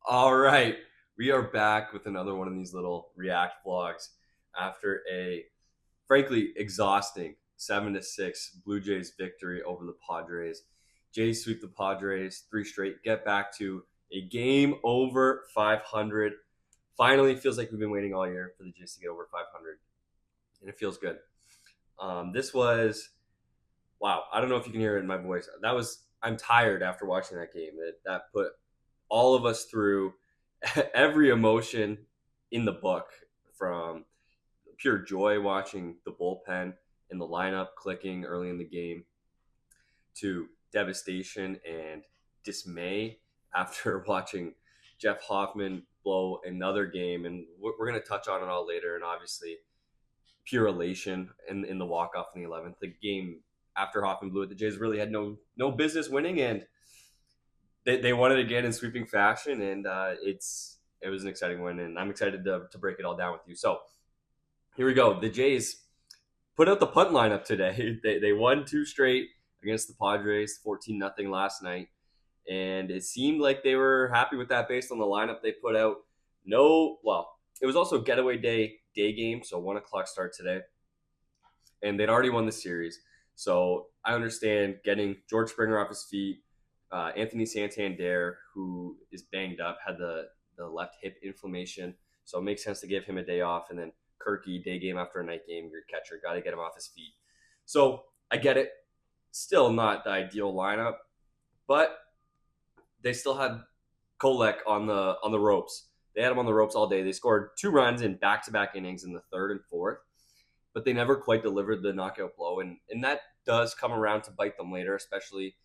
All right, we are back with another one of these little react vlogs after a frankly exhausting 7-6 Blue Jays victory over the Padres. Jays sweep the Padres three straight, get back to a game over 500. Finally, feels like we've been waiting all year for the Jays to get over 500, and it feels good. This was wow. I don't know if you can hear it in my voice. I'm tired after watching that game. That put all of us through every emotion in the book, from pure joy watching the bullpen and the lineup clicking early in the game to devastation and dismay after watching Jeff Hoffman blow another game. And we're going to touch on it all later. And obviously, pure elation in the walk off in the 11th. The game after Hoffman blew it, the Jays really had no business winning, and they won it again in sweeping fashion, and it was an exciting win, and I'm excited to break it all down with you. So here we go. The Jays put out the punt lineup today. They won two straight against the Padres, 14-0 last night, and it seemed like they were happy with that based on the lineup they put out. It was also getaway day game, so 1 o'clock start today, and they'd already won the series. So I understand getting George Springer off his feet. Anthony Santander, who is banged up, had the left hip inflammation, so it makes sense to give him a day off. And then Kirky, day game after a night game, your catcher, got to get him off his feet. So I get it. Still not the ideal lineup, but they still had Kolek on the ropes. They had him on the ropes all day. They scored 2 runs in back-to-back innings in the third and fourth, but they never quite delivered the knockout blow, and that does come around to bite them later, especially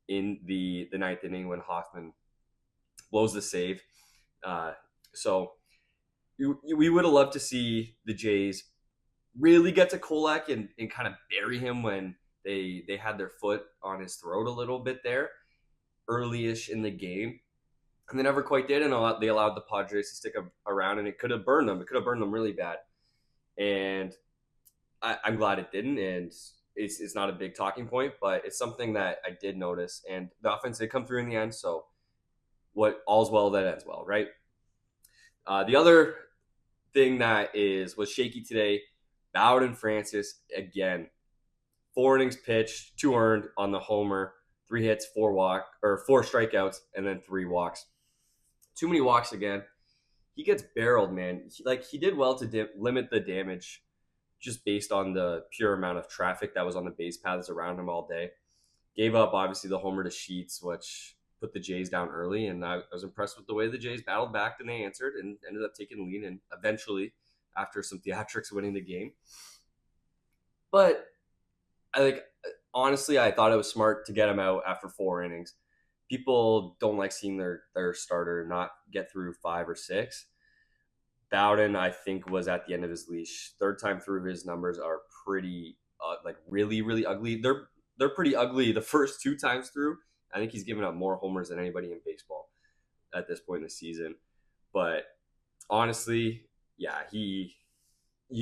in the ninth inning when Hoffman blows the save. So we would have loved to see the Jays really get to Kolek and kind of bury him when they had their foot on his throat a little bit there early-ish in the game. And they never quite did, and they allowed the Padres to stick around, and it could have burned them. It could have burned them really bad. And I'm glad it didn't, and it's not a big talking point, but it's something that I did notice. And the offense did come through in the end, so all's well that ends well, right? The other thing that was shaky today, Bowden Francis again. 4 innings pitched, 2 earned on the homer, 3 hits, 4 strikeouts, and then 3 walks. Too many walks again. He gets barreled, man. He did well to limit the damage just based on the pure amount of traffic that was on the base paths around him all day. Gave up, obviously, the homer to Sheets, which put the Jays down early, and I was impressed with the way the Jays battled back, and they answered and ended up taking the lead, and eventually, after some theatrics, winning the game. But honestly, I thought it was smart to get him out after 4 innings. People don't like seeing their starter not get through 5 or 6. Bowden, I think, was at the end of his leash. Third time through, his numbers are pretty, really, really ugly. They're pretty ugly the first 2 times through. I think he's given up more homers than anybody in baseball at this point in the season. But honestly, yeah, he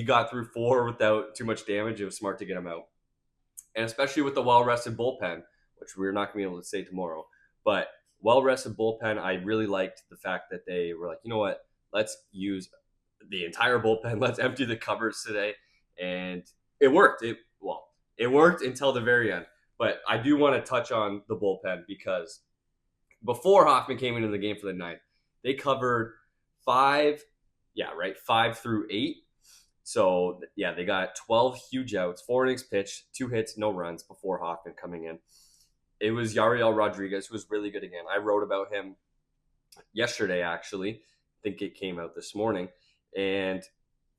got through 4 without too much damage. It was smart to get him out, and especially with the well-rested bullpen, which we're not going to be able to say tomorrow. But well-rested bullpen, I really liked the fact that they were like, you know what? Let's use the entire bullpen. Let's empty the covers today. And it worked. It worked until the very end. But I do want to touch on the bullpen because before Hoffman came into the game for the ninth, they covered 5 through 8. So, yeah, they got 12 huge outs, 4 innings pitched, 2 hits, no runs before Hoffman coming in. It was Yariel Rodriguez, who was really good again. I wrote about him yesterday, actually. I think it came out this morning. And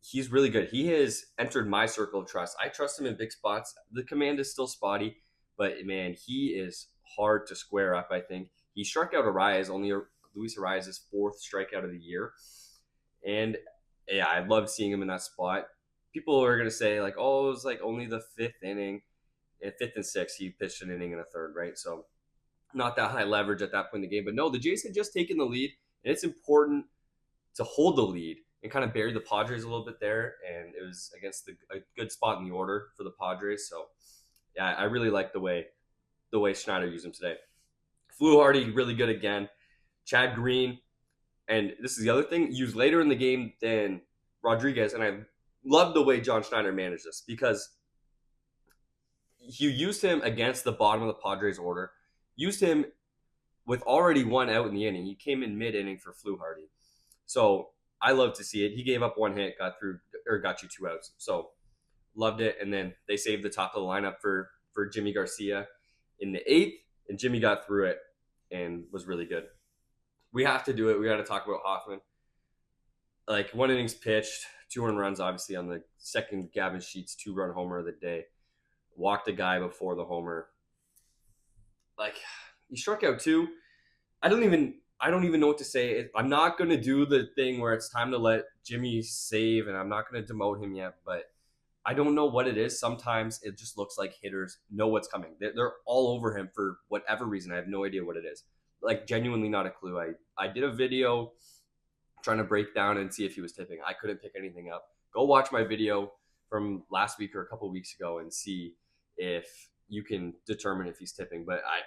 he's really good. He has entered my circle of trust. I trust him in big spots. The command is still spotty, but, man, he is hard to square up, I think. He struck out Luis Arias's 4th strikeout of the year. And yeah, I love seeing him in that spot. People are going to say, it was only the 5th inning. And 5th and 6th, he pitched an inning and a third, right? So not that high leverage at that point in the game. But no, the Jays had just taken the lead, and it's important to hold the lead and kind of bury the Padres a little bit there. And it was against a good spot in the order for the Padres. So yeah, I really like the way Schneider used him today. Flew Hardy, really good again. Chad Green, And this is the other thing, used later in the game than Rodriguez. And I love the way John Schneider managed this because you used him against the bottom of the Padres order, used him with already one out in the inning. He came in mid-inning for Fluharty. So I love to see it. He gave up one hit, got you 2 outs. So loved it. And then they saved the top of the lineup for Jimmy Garcia in the 8th, and Jimmy got through it and was really good. We have to do it. We got to talk about Hoffman. Like, 1 innings pitched, 2 earned runs, obviously, on the second Gavin Sheets 2-run homer of the day. Walked a guy before the homer. Like, he struck out 2. I don't even know what to say. I'm not going to do the thing where it's time to let Jimmy save, and I'm not going to demote him yet, but I don't know what it is. Sometimes it just looks like hitters know what's coming. They're all over him for whatever reason. I have no idea what it is. Like, genuinely not a clue. I did a video trying to break down and see if he was tipping. I couldn't pick anything up. Go watch my video from last week or a couple weeks ago and see if you can determine if he's tipping, but I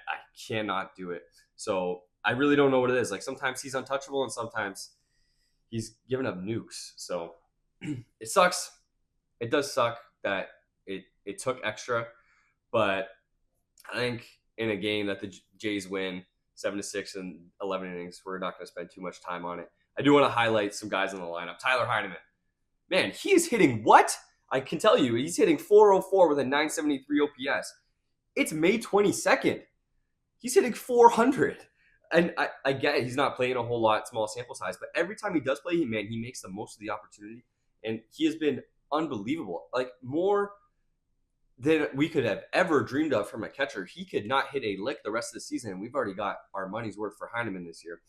cannot do it. So I really don't know what it is. Like, sometimes he's untouchable and sometimes he's giving up nukes. So it sucks. It does suck that it took extra, but I think in a game that the Jays win 7-6 in 11 innings, we're not going to spend too much time on it. I do want to highlight some guys in the lineup. Tyler Heineman. Man, he is hitting what? I can tell you, he's hitting 404 with a 973 OPS. It's May 22nd. He's hitting 400. And I get it, he's not playing a whole lot, small sample size, but every time he does play, he makes the most of the opportunity. And he has been unbelievable. Like, more than we could have ever dreamed of from a catcher. He could not hit a lick the rest of the season, and we've already got our money's worth for Heineman this year.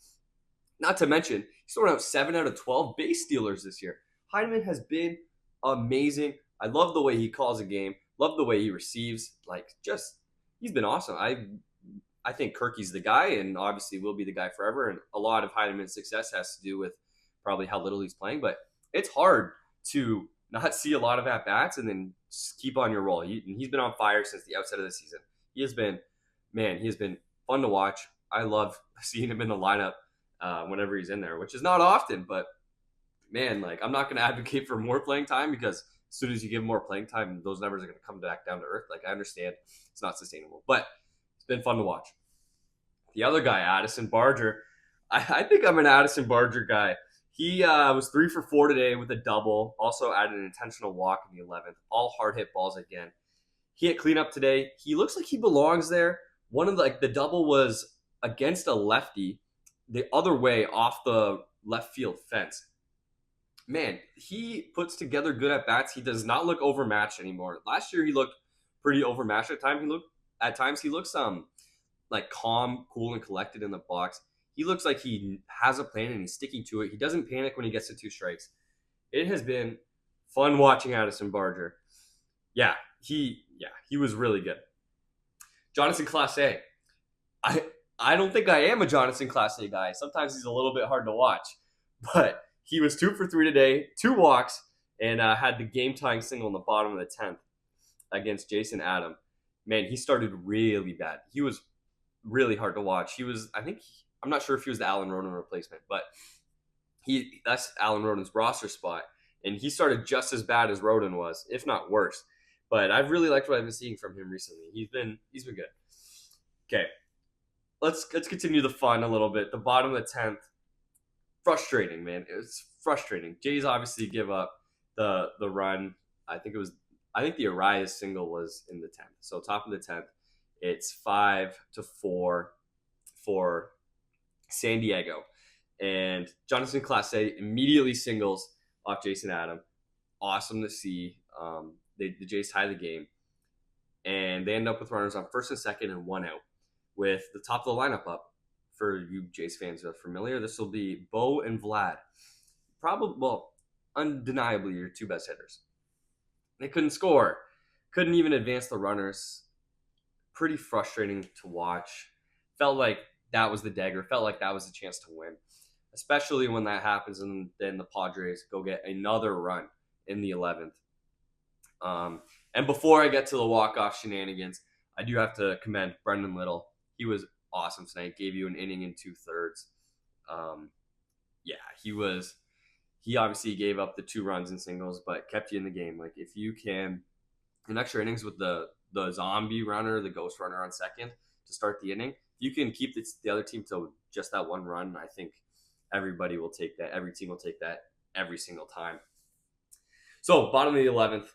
Not to mention, he's thrown out 7 out of 12 base stealers this year. Heineman has been amazing. I love the way he calls a game. Love the way he receives. Like, just, he's been awesome. I think Kirky's the guy, and obviously will be the guy forever. And a lot of Heineman's success has to do with probably how little he's playing. But it's hard to not see a lot of at-bats and then keep on your roll. He's been on fire since the outset of the season. He has been fun to watch. I love seeing him in the lineup whenever he's in there, which is not often, but man, like, I'm not going to advocate for more playing time because as soon as you give him more playing time, those numbers are going to come back down to earth. Like, I understand it's not sustainable, but it's been fun to watch. The other guy, Addison Barger, I think I'm an Addison Barger guy. He was 3 for 4 today with a double. Also added an intentional walk in the 11th. All hard hit balls again. He hit cleanup today. He looks like he belongs there. One of the double was against a lefty, the other way off the left field fence. Man, he puts together good at bats. He does not look overmatched anymore. Last year he looked pretty overmatched at times. He looks like calm, cool, and collected in the box. He looks like he has a plan and he's sticking to it. He doesn't panic when he gets to 2 strikes. It has been fun watching Addison Barger. Yeah, he was really good. Jonathan Clase. I don't think I am a Jonathan Clase guy. Sometimes he's a little bit hard to watch. But he was 2 for 3 today, 2 walks, and had the game-tying single in the bottom of the 10th against Jason Adam. Man, he started really bad. He was really hard to watch. I'm not sure if he was the Alan Roden replacement, but that's Alan Roden's roster spot, and he started just as bad as Roden was, if not worse. But I've really liked what I've been seeing from him recently. He's been good. Okay, let's continue the fun a little bit. The bottom of the 10th, frustrating, man. It was frustrating. Jays obviously give up the run. I think the Arias single was in the 10th. So top of the 10th, it's 5-4 for San Diego. And Jonathan Clase immediately singles off Jason Adam. Awesome to see. The Jays tie the game. And they end up with runners on first and second and 1 out with the top of the lineup up. For you Jays fans who are familiar, this will be Bo and Vlad. Undeniably your 2 best hitters. They couldn't score. Couldn't even advance the runners. Pretty frustrating to watch. Felt like that was the dagger. Felt like that was the chance to win. Especially when that happens and then the Padres go get another run in the 11th. And before I get to the walk-off shenanigans, I do have to commend Brendan Little. He was awesome tonight. Gave you an inning and 2/3. yeah, he obviously gave up the 2 runs in singles, but kept you in the game. Like if you can in extra innings with the zombie runner, the ghost runner on second to start the inning, you can keep the other team to just that 1 run. I think everybody will take that. Every team will take that every single time. So bottom of the 11th,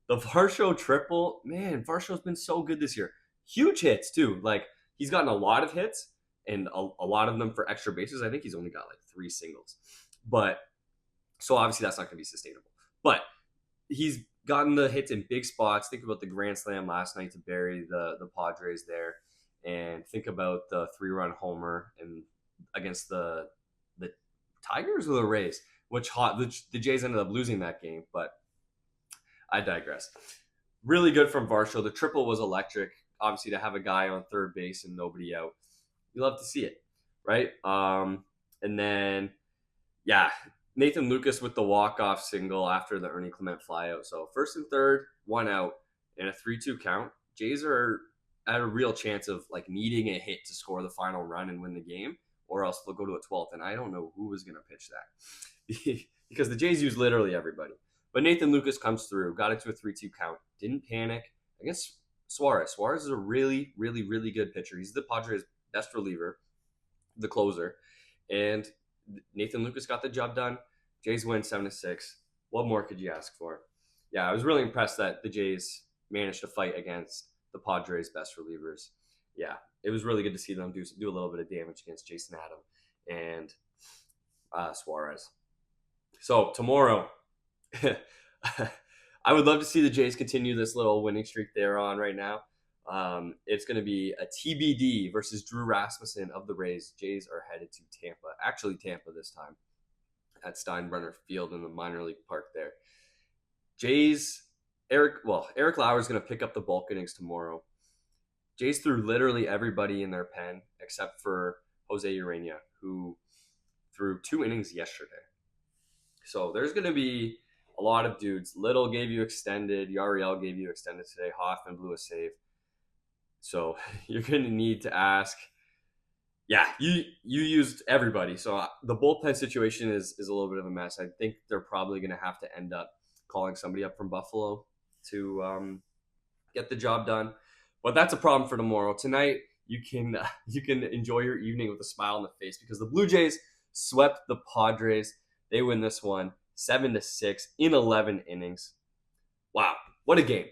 the Varsho triple. Man, Varsho's been so good this year. Huge hits too. Like he's gotten a lot of hits and a lot of them for extra bases. I think he's only got like 3 singles, but so obviously that's not going to be sustainable. But he's gotten the hits in big spots. Think about the grand slam last night to bury the Padres there, and think about the 3-run homer and against the Tigers or the Rays, which the Jays ended up losing that game. But I digress. Really good from Varsho. The triple was electric. Obviously, to have a guy on third base and nobody out, you love to see it, right? And then, yeah, Nathan Lucas with the walk-off single after the Ernie Clement flyout. So first and third, 1 out, and a 3-2 count. Jays are at a real chance of like needing a hit to score the final run and win the game, or else they'll go to a 12th. And I don't know who was going to pitch that because the Jays use literally everybody. But Nathan Lucas comes through, got it to a 3-2 count, didn't panic against Suarez. Suarez is a really, really, really good pitcher. He's the Padres' best reliever, the closer, and Nathan Lucas got the job done. Jays win 7-6. What more could you ask for? Yeah, I was really impressed that the Jays managed to fight against the Padres' best relievers. Yeah, it was really good to see them do a little bit of damage against Jason Adam and Suarez. So tomorrow, I would love to see the Jays continue this little winning streak they're on right now. It's going to be a TBD versus Drew Rasmussen of the Rays. Jays are headed to Tampa. Actually, Tampa this time at Steinbrenner Field in the minor league park there. Jays, Eric Lauer is going to pick up the bulk innings tomorrow. Jays threw literally everybody in their pen except for Jose Urena, who threw 2 innings yesterday. So there's going to be a lot of dudes. Little gave you extended. Yariel gave you extended today. Hoffman blew a save. So you're going to need to ask. Yeah, you used everybody. So the bullpen situation is a little bit of a mess. I think they're probably going to have to end up calling somebody up from Buffalo to get the job done. But that's a problem for tomorrow. Tonight, you can enjoy your evening with a smile on the face because the Blue Jays swept the Padres. They win this one 7-6 in 11 innings. Wow, what a game.